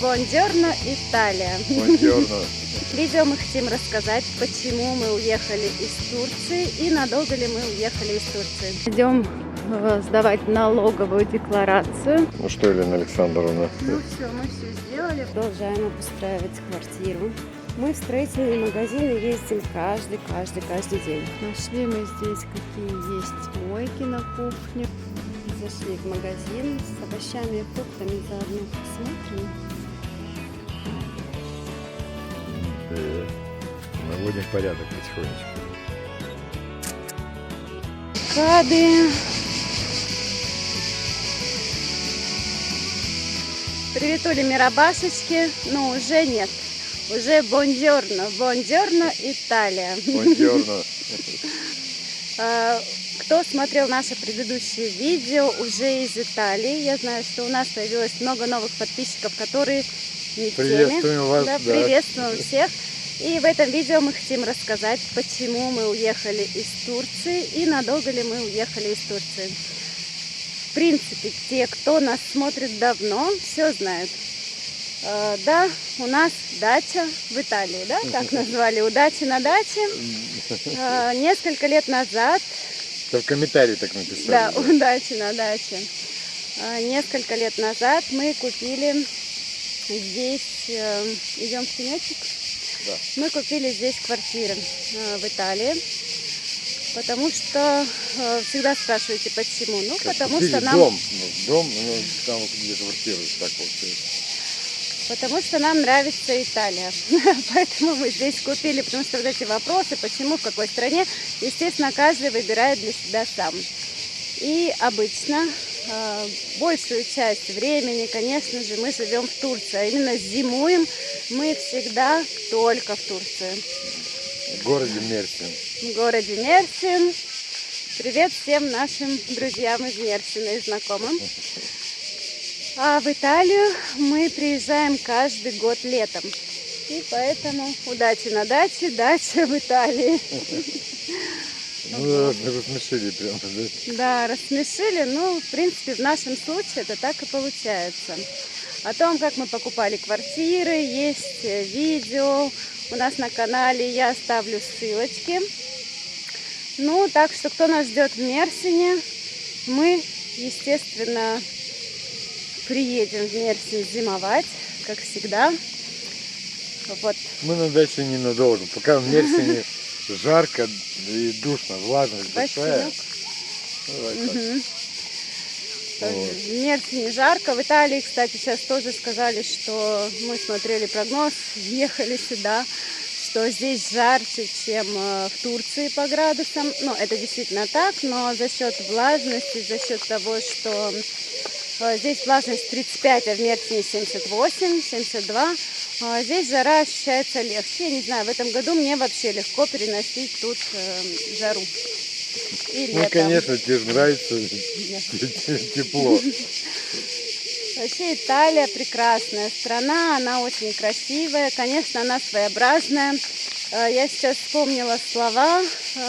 Бонджорно, Италия. Бонджорно. В видео мы хотим рассказать, почему мы уехали из Турции и надолго ли мы уехали из Турции. Идем сдавать налоговую декларацию. Ну что, Елена Александровна? Ну все, мы все сделали. Продолжаем обустраивать квартиру. Мы в строительные магазины ездим каждый день. Нашли мы здесь, какие есть мойки на кухне. Зашли в магазин с овощами и фруктами, заодно посмотрим. Наводим порядок потихонечку. Кады. Приветули мирабашечки, но уже нет. Уже бонджорно, бонджорно, Италия. Бонджорно. Кто смотрел наше предыдущее видео уже из Италии, я знаю, что у нас появилось много новых подписчиков, которые не в теме. Приветствуем вас, да. Приветствуем всех. И в этом видео мы хотим рассказать, почему мы уехали из Турции и надолго ли мы уехали из Турции. В принципе, те, кто нас смотрит давно, все знают. Да, у нас дача в Италии, да, так назвали, удачи на даче. Несколько лет назад... В комментарии так написали. Да, удачи на даче. Несколько лет назад мы купили здесь... Идем в тенечек? Да. Мы купили здесь квартиру в Италии. Потому что всегда спрашиваете, почему? Ну, потому что нам... Дом, ну, там где квартира, так получается. Потому что нам нравится Италия. Поэтому мы здесь купили, потому что вот эти вопросы, почему, в какой стране, естественно, каждый выбирает для себя сам. И обычно большую часть времени, конечно же, мы живем в Турции. А именно зимуем мы всегда только в Турции. В городе Мерсин. В городе Мерсин. Привет всем нашим друзьям из Мерсина и знакомым. А в Италию мы приезжаем каждый год летом. И поэтому удачи на даче, дача в Италии. Ну, рассмешили прям, да? Да, рассмешили. Ну, в принципе, в нашем случае это так и получается. О том, как мы покупали квартиры, есть видео у нас на канале. Я оставлю ссылочки. Ну, так что, кто нас ждет в Мерсине, мы, естественно, приедем в Мерсин зимовать, как всегда. Вот. Мы на даче ненадолго. Пока в Мерсине жарко и душно, влажность большая. В Мерсине жарко. В Италии, кстати, сейчас тоже сказали, что мы смотрели прогноз, ехали сюда, что здесь жарче, чем в Турции по градусам. Ну, это действительно так, но за счет влажности, за счет того, что здесь влажность 35, а в Мерсине 78, 72. Здесь жара ощущается легче. Я не знаю, в этом году мне вообще легко переносить тут жару. И летом. Ну, конечно, тебе же нравится тепло. Вообще Италия прекрасная страна, она очень красивая. Конечно, она своеобразная. Я сейчас вспомнила слова.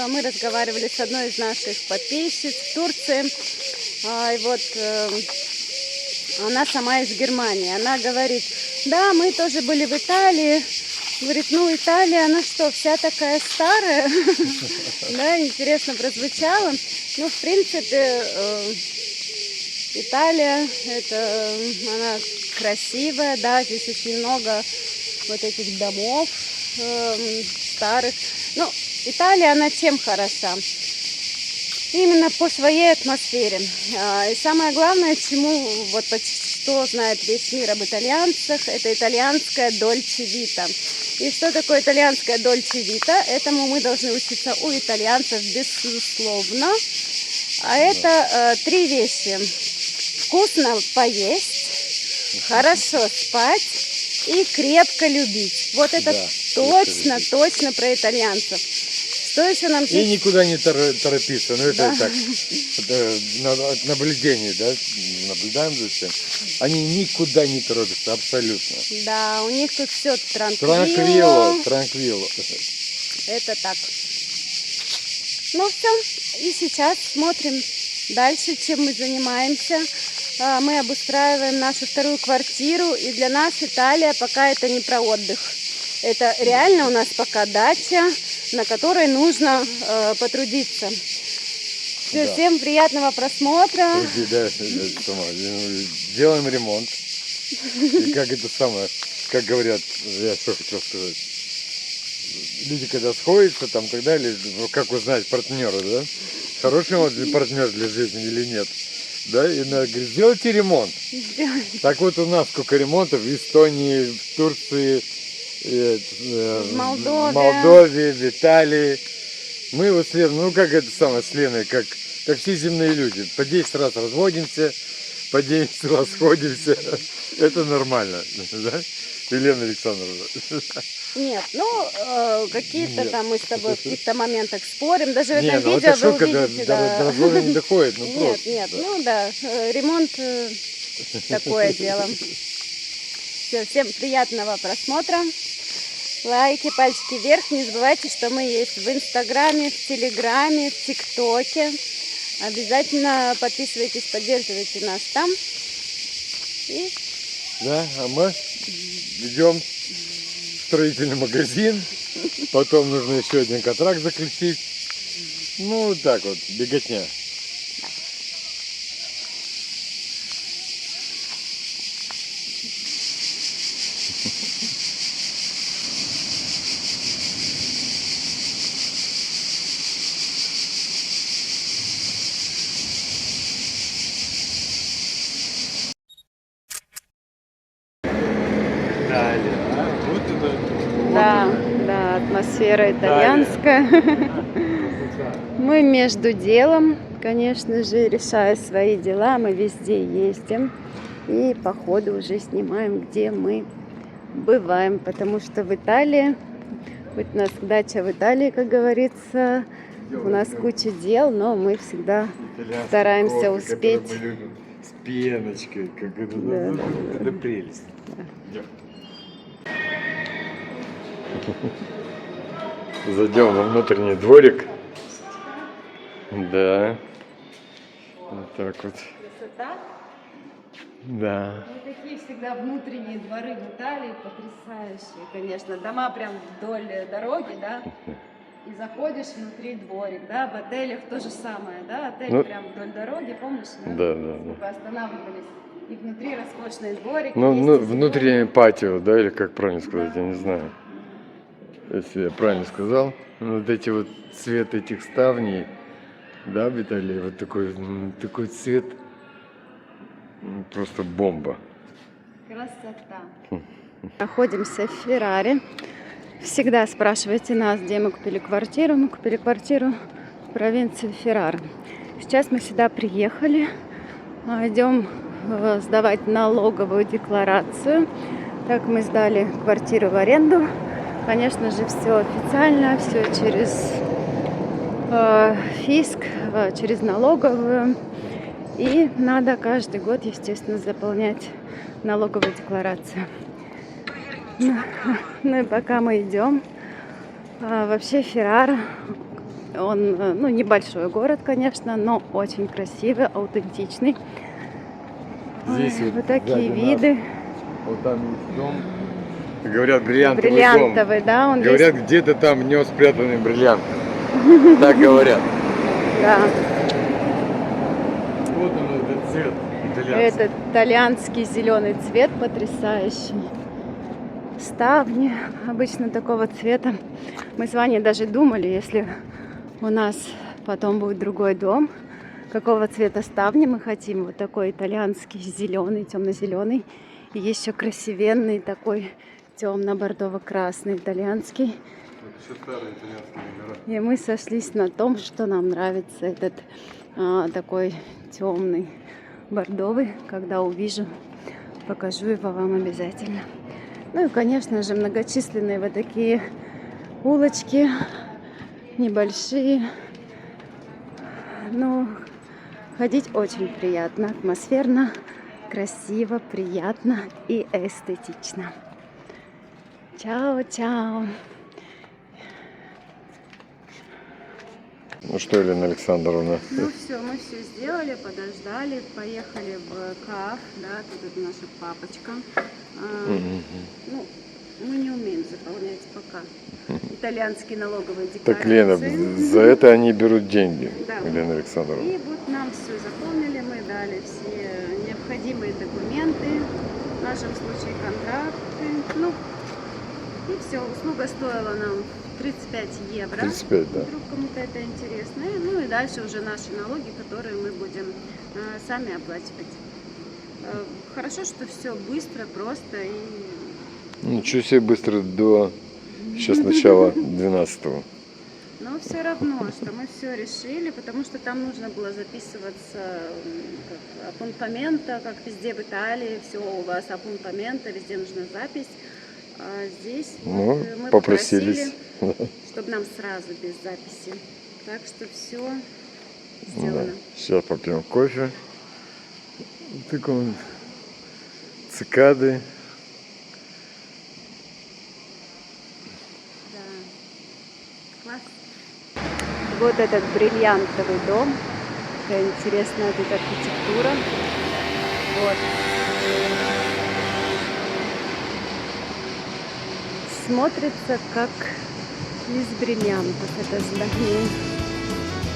Мы разговаривали с одной из наших подписчиц в Турции. И вот... Она сама из Германии. Она говорит, да, мы тоже были в Италии. Говорит, ну Италия, она что, вся такая старая? Да, интересно прозвучало. Ну, в принципе, Италия, она красивая, да, здесь очень много вот этих домов старых. Ну, Италия, она чем хороша? Именно по своей атмосфере. И самое главное, чему вот что знает весь мир об итальянцах, это итальянская дольче вита. И что такое итальянская дольче вита? Этому мы должны учиться у итальянцев, безусловно. А это три вещи. Вкусно поесть, хорошо спать и крепко любить. Вот это точно про итальянцев. Что еще нам И никуда не торопиться. Ну, это да. так, от наблюдения, да, наблюдаем за всем. Они никуда не торопятся, абсолютно. Да, у них тут все транквило. Транквило. Это так. Ну все, и сейчас смотрим дальше, чем мы занимаемся. мы обустраиваем нашу вторую квартиру, и для нас Италия пока это не про отдых. Это реально у нас пока дача, на которой нужно потрудиться. Все, Да. всем приятного просмотра. Да, делаем ремонт. И как это самое, как говорят, я что хотел сказать. Люди, когда сходятся, там, так далее, ну, как узнать партнера, да? Хороший он партнер для жизни или нет? Да, и она говорит, сделайте ремонт. Так вот у нас сколько ремонтов в Эстонии, в Турции, В Молдове. в Молдове, в Италии. Мы вот с Леной, ну как это самое с Леной, как все земные люди. По 10 раз разводимся, по 10 раз сходимся. Это нормально, да? Елена Александровна. Нет, какие-то Нет. там мы с тобой в каких-то моментах спорим. Даже в Не, этом ну видео это вы шутка, увидите, до развода не доходит, ну Нет, просто. нет, ну да, ремонт такое дело. Все, всем приятного просмотра. Лайки, пальчики вверх. Не забывайте, что мы есть в Инстаграме, в Телеграме, в ТикТоке. Обязательно подписывайтесь, поддерживайте нас там. И Да, а мы идем в строительный магазин, потом нужно еще один контракт заключить. Ну, вот так вот, беготня. да, атмосфера итальянская. Мы между делом, конечно же, решая свои дела, мы везде ездим. И по ходу уже снимаем, где мы бываем. Потому что в Италии, хоть у нас дача в Италии, как говорится, у нас куча дел, но мы всегда стараемся успеть. С пеночкой, как это, это прелесть. Зайдем во внутренний дворик. Да. Вот так вот. Красота. Да. Вот такие всегда внутренние дворы в Италии потрясающие, конечно. Дома прям вдоль дороги, да. И заходишь внутри дворик, да. В отелях то же самое, да. Отель прям вдоль дороги, помнишь? Да. Мы останавливались. И внутри роскошный дворик. Ну, внутреннее патио, да, или как правильно сказать, я не знаю. Если я правильно сказал. Вот эти вот цвет этих ставней, да, в Италии, вот такой цвет, просто бомба. Красота. Находимся в Ферраре. Всегда спрашивайте нас, где мы купили квартиру. Мы купили квартиру в провинции Феррара. Сейчас мы сюда приехали. Идем сдавать налоговую декларацию. Так, мы сдали квартиру в аренду. Конечно же, все официально, все через фиск, через налоговую. И надо каждый год, естественно, заполнять налоговую декларацию. Ну и пока мы идем, вообще Феррара, он, небольшой город, конечно, но очень красивый, аутентичный. Здесь Вот такие виды. Вот там есть дом. Говорят, бриллиантовый, Бриллиантовый, дом. да, он говорят, весь... где-то там в него спрятаны бриллианты. Так говорят. Да. Вот он, этот цвет итальянский. Этот итальянский зеленый цвет потрясающий. Ставни обычно такого цвета. Мы с Ваней даже думали, если у нас потом будет другой дом, какого цвета ставни мы хотим. Вот такой итальянский, зеленый, темно-зеленый. И еще красивенный такой темно-бордово-красный итальянский. Это старые итальянские номера. И мы сошлись на том, что нам нравится этот такой темный бордовый. Когда увижу, покажу его вам обязательно. Ну и, конечно же, многочисленные вот такие улочки, небольшие. Но ходить очень приятно, атмосферно, красиво, приятно и эстетично. Чао-чао! Ну что, Елена Александровна? Ну все, мы все сделали, подождали, поехали в КАФ, да, тут это наша папочка. Ну, мы не умеем заполнять пока итальянские налоговые Так, Лена, декларации. за это они берут деньги, Да. Елена Александровна. И вот нам все заполнили, мы дали все необходимые документы, в нашем случае контракты. Ну, и все, услуга стоила нам 35 евро. 35, да. Вдруг кому-то это интересно. Ну и дальше уже наши налоги, которые мы будем сами оплачивать. Хорошо, что все быстро, просто и... Ничего себе быстро до сейчас начала 12-го. Но все равно, что мы все решили, потому что там нужно было записываться как апунтамента, как везде в Италии, все у вас апунтамента, везде нужна запись. А здесь Ну, вот мы попросились. попросили, чтобы нам сразу без записи. Так что все Да. сделано. Сейчас попьем кофе. Так он, цикады. Да. Класс. Вот этот бриллиантовый дом. Такая интересная тут архитектура. Вот. Смотрится как из бриллиантов это здание.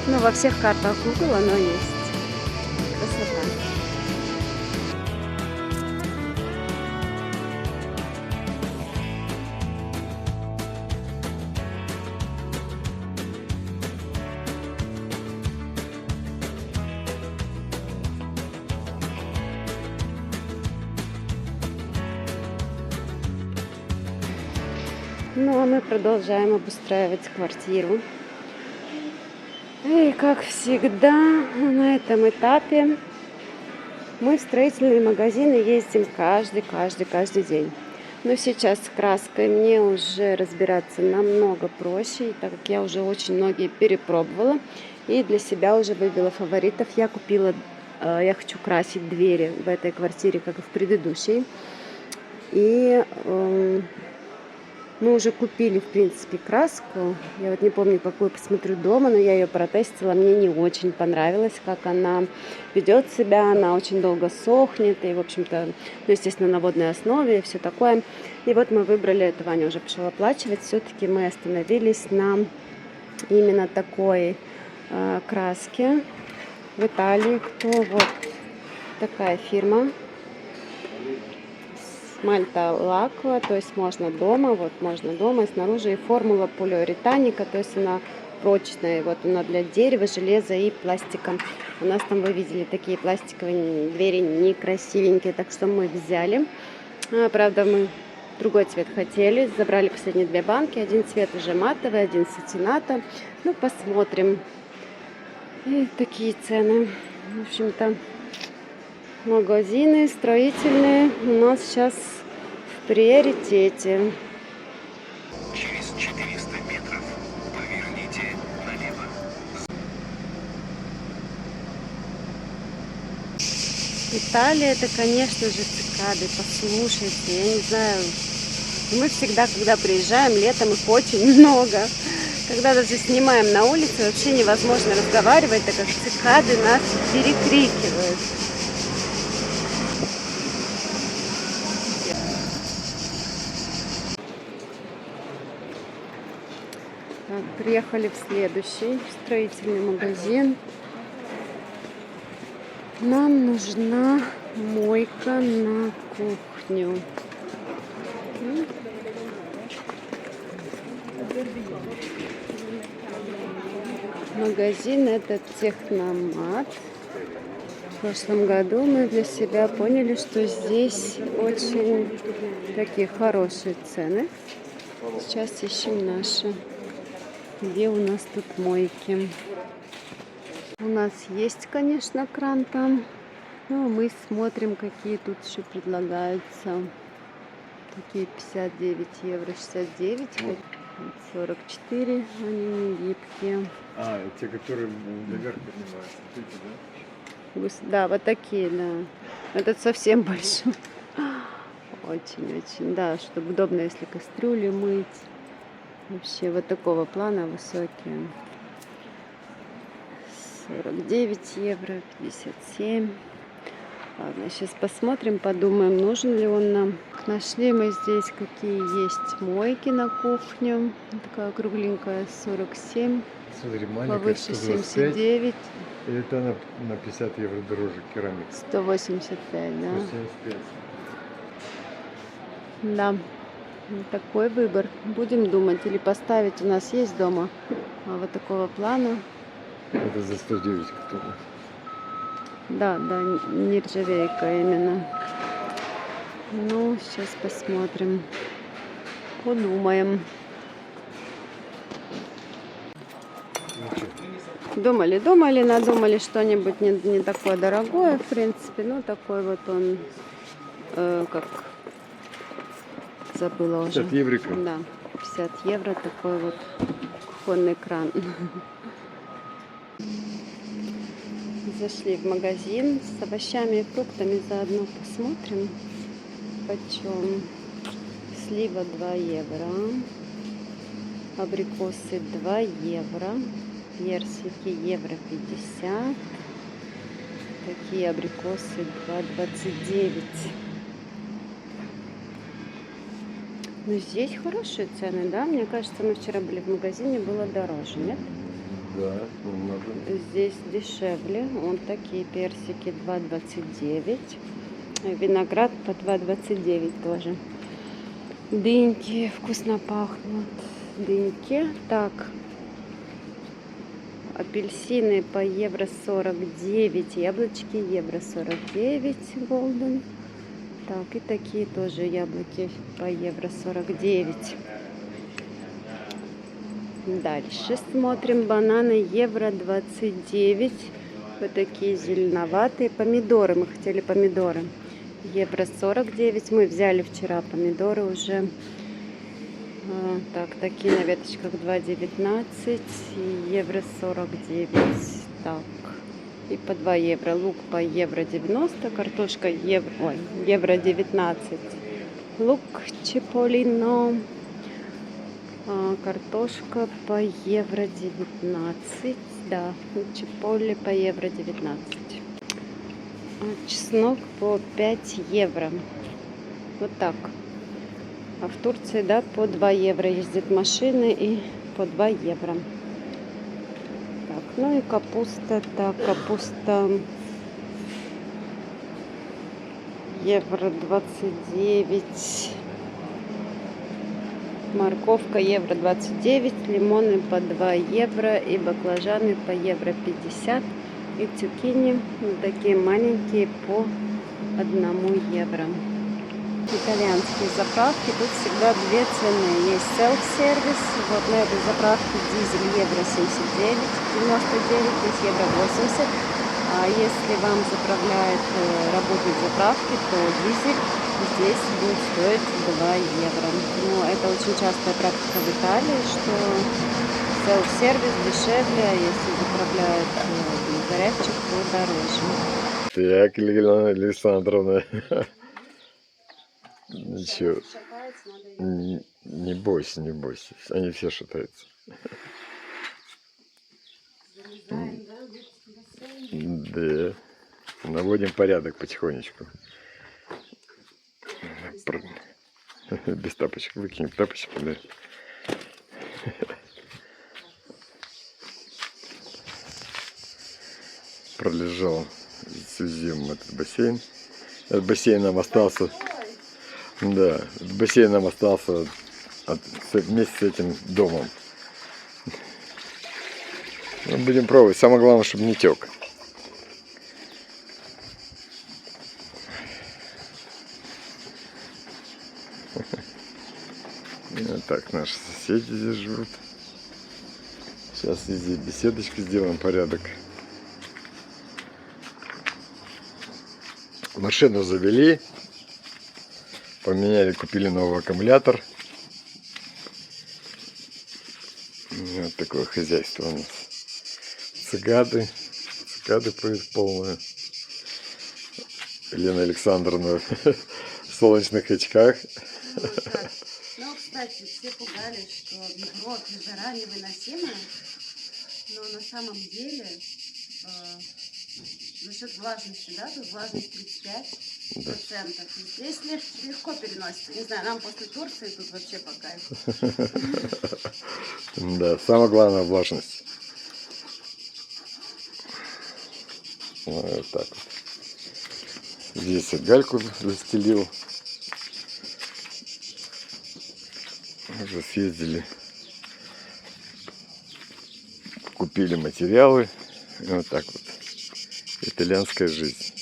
Ну, во всех картах Google оно есть. Красота. Ну, а мы продолжаем обустраивать квартиру. И, как всегда, на этом этапе мы в строительные магазины ездим каждый день. Но сейчас с краской мне уже разбираться намного проще, и так как я уже очень многие перепробовала и для себя уже выбила фаворитов. Я хочу красить двери в этой квартире, как и в предыдущей. И мы уже купили, в принципе, краску. Я вот не помню, какую посмотрю дома, но я ее протестила. Мне не очень понравилось, как она ведет себя. Она очень долго сохнет. И, в общем-то, ну, естественно, на водной основе и все такое. И вот мы выбрали, это Ваня уже пошел оплачивать. Все-таки мы остановились на именно такой краске. В Италии кто? Вот такая фирма. Мальта Лаква, то есть можно дома, и снаружи и формула полиуретаника, то есть она прочная, вот она для дерева, железа и пластика. У нас там, вы видели, такие пластиковые двери некрасивенькие, так что мы взяли. Правда, мы другой цвет хотели, забрали последние 2 банки, один цвет уже матовый, один сатината. Ну, посмотрим. И такие цены, в общем-то. Магазины строительные у нас сейчас в приоритете. Через 400 метров поверните налево. Италия, это, конечно же, цикады. Послушайте, я не знаю. Мы всегда, когда приезжаем, летом их очень много. Когда даже снимаем на улице, вообще невозможно разговаривать, так как цикады нас перекрикивают. Так, приехали в следующий строительный магазин. Нам нужна мойка на кухню. Магазин этот Техномат. В прошлом году мы для себя поняли, что здесь очень такие хорошие цены. Сейчас ищем наши. Где у нас тут мойки? У нас есть, конечно, кран там. Но мы смотрим, какие тут еще предлагаются. Такие 59 евро, 69, 44. Они не гибкие. А, те, которые наверх поднимаются. Эти, да? Да, вот такие, да. Этот совсем большой. Очень-очень, да, чтобы удобно, если кастрюли мыть. Вообще вот такого плана высокие. 49 евро, 57. Ладно, сейчас посмотрим, подумаем, нужен ли он нам. Нашли мы здесь, какие есть мойки на кухню. Такая кругленькая, 47, Смотри, маленькая повыше 125, 79, и это она на 50 евро дороже керамика. 185, да. 175. Да, вот такой выбор. Будем думать или поставить. У нас есть дома вот такого плана. Это за 109 который. Да, нержавейка именно. Ну, сейчас посмотрим. Подумаем. Думали, надумали что-нибудь не такое дорогое, в принципе. Ну, такой вот он, как забыла уже. 50 еврика. Да, 50 евро такой вот кухонный кран. Зашли в магазин с овощами и фруктами, заодно посмотрим, почем. Слива 2 евро, абрикосы 2 евро, персики евро 50, такие абрикосы 2,29. Ну, здесь хорошие цены, да? Мне кажется, мы вчера были в магазине, было дороже, нет? Да, немного. Здесь дешевле. Вот такие персики 2,29. Виноград по 2,29 тоже. Дыньки вкусно пахнут. Дыньки. Так. Апельсины по евро 49. Яблочки евро 49. Голден. Так, и такие тоже яблоки по евро 49. Дальше смотрим. Бананы евро 29. Вот такие зеленоватые. Помидоры. Мы хотели помидоры. Евро 49. Мы взяли вчера помидоры уже. Так, такие на веточках 2,19. Евро 49. Так. И по 2 евро. Лук по евро 90. Картошка евро 19. Лук чиполлино. Картошка по евро 19. Да, чиполли по евро 19. Чеснок по 5 евро. Вот так. А в Турции, да, по 2 евро ездят машины и по 2 евро. Так, ну и капуста. Так, капуста евро 29. Морковка евро 29, лимоны по 2 евро и баклажаны по евро 50. И цукини вот такие маленькие по 1 евро. Итальянские заправки. Тут всегда две цены. Есть селф-сервис. Вот на этой заправке дизель евро 79, 99, здесь евро 80. А если вам заправляет работник заправки, то дизель здесь будет стоить 2 евро. Но это очень частая практика в Италии, что селф-сервис дешевле, а если заправляют зарядчик, то дороже. Так, Елена Александровна. Ничего. Не бойся, не бойся. Они все шатаются. Да. Наводим порядок потихонечку. Без тапочек. Выкинем тапочки, да. Пролежал всю зиму этот бассейн. Этот бассейн нам остался. Да, этот бассейн нам остался вместе с этим домом. Ну, будем пробовать. Самое главное, чтобы не тек. Вот так наши соседи здесь живут. Сейчас здесь беседочку сделаем, порядок. Машину завели. Поменяли, купили новый аккумулятор. Вот такое хозяйство у нас. Цикады полные. Елена Александровна в солнечных очках. Ну, кстати, все пугались, что микроб и жара невыносимая, но на самом деле за счет влажности, да, тут влажность 35%. Здесь легко переносится. Не знаю, нам после Турции тут вообще по кайфу. Да, самое главное влажность. Ну, вот так вот. Здесь я гальку застелил. Уже съездили. Купили материалы. И вот так вот. Итальянская жизнь.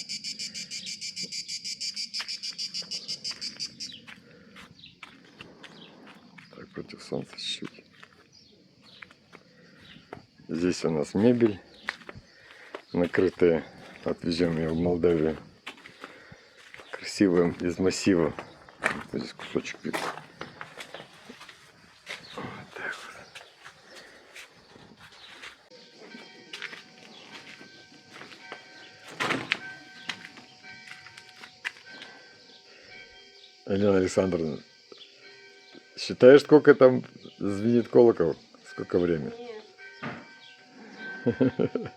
Так, против солнца чуть-чуть. Здесь у нас мебель накрытая. Отвезем ее в Молдавию. Красивая, из массива. Вот здесь кусочек видно. Вот так вот. Елена Александровна, считаешь, сколько там звенит колокол? Сколько времени? Нет.